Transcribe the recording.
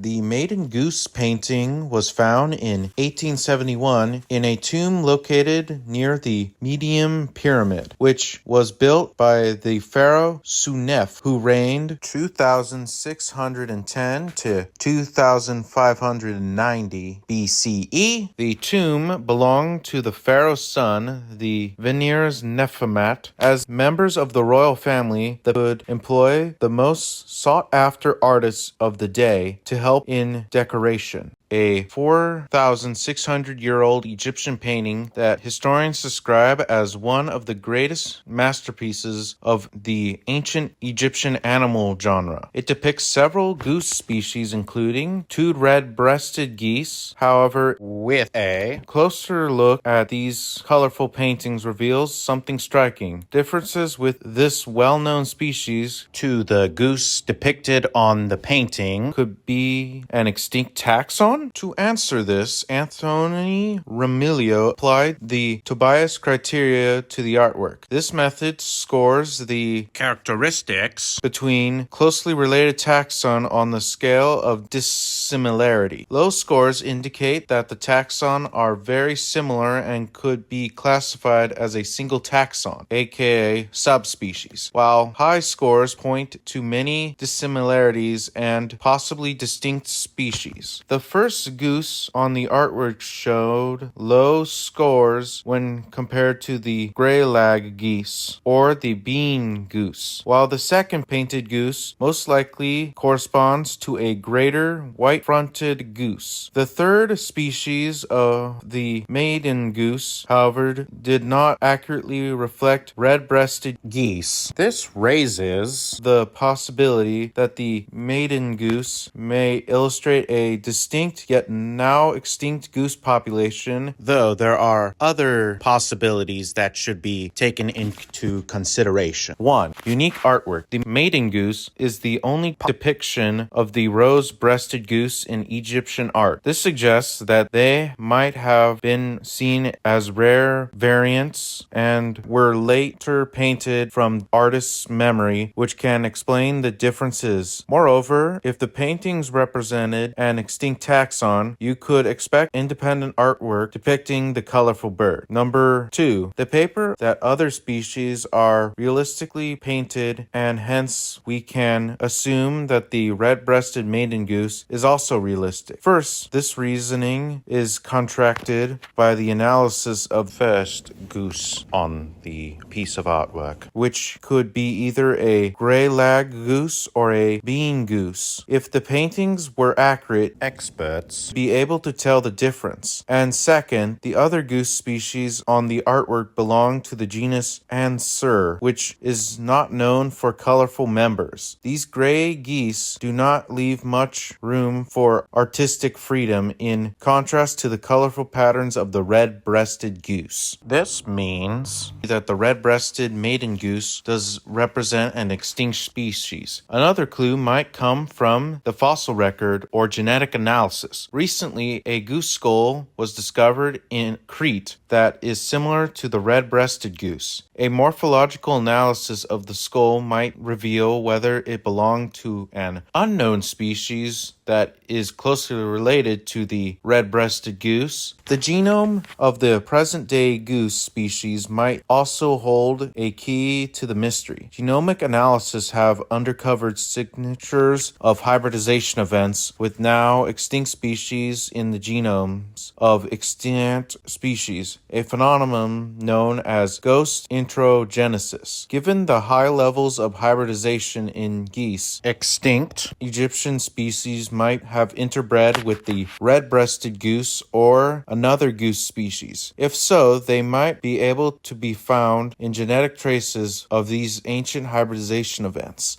The Maiden goose painting was found in 1871 in a tomb located near the Medium Pyramid, which was built by the pharaoh Sunef, who reigned 2610 to 2590 BCE. The tomb belonged to the pharaoh's son, the Veneers Nefermat. As members of the royal family that would employ the most sought-after artists of the day to help in decoration. A 4,600-year-old Egyptian painting that historians describe as one of the greatest masterpieces of the ancient Egyptian animal genre. It depicts several goose species, including two red-breasted geese. However, with a closer look at these colorful paintings reveals something striking. Differences with this well-known species to the goose depicted on the painting could be an extinct taxon. To answer this, Anthony Remilio applied the Tobias criteria to the artwork. This method scores the characteristics between closely related taxon on the scale of dissimilarity. Low scores indicate that the taxon are very similar and could be classified as a single taxon, aka subspecies, while high scores point to many dissimilarities and possibly distinct species. The first goose on the artwork showed low scores when compared to the gray-lag geese or the bean goose, while the second painted goose most likely corresponds to a greater white-fronted goose. The third species of the maiden goose, however, did not accurately reflect red-breasted geese. This raises the possibility that the maiden goose may illustrate a distinct yet now extinct goose population, though there are other possibilities that should be taken into consideration. 1. Unique artwork. The maiden goose is the only depiction of the rose-breasted goose in Egyptian art. This suggests that they might have been seen as rare variants and were later painted from artist's memory, which can explain the differences. Moreover, if the paintings represented an extinct taxon, you could expect independent artwork depicting the colorful bird. Number 2. The paper that other species are realistically painted, and hence we can assume that the red-breasted maiden goose is also realistic. First, this reasoning is contracted by the analysis of the first goose on the piece of artwork, which could be either a gray-lag goose or a bean goose. If the paintings were accurate, experts be able to tell the difference. And second, the other goose species on the artwork belong to the genus Anser, which is not known for colorful members. These gray geese do not leave much room for artistic freedom in contrast to the colorful patterns of the red-breasted goose. This means that the red-breasted maiden goose does represent an extinct species. Another clue might come from the fossil record or genetic analysis. Recently, a goose skull was discovered in Crete that is similar to the red-breasted goose. A morphological analysis of the skull might reveal whether it belonged to an unknown species that is closely related to the red-breasted goose. The genome of the present-day goose species might also hold a key to the mystery. Genomic analysis have uncovered signatures of hybridization events with now extinct species in the genomes of extinct species, a phenomenon known as ghost introgenesis. Given the high levels of hybridization in geese, extinct Egyptian species might have interbred with the red-breasted goose or another goose species. If so, they might be able to be found in genetic traces of these ancient hybridization events.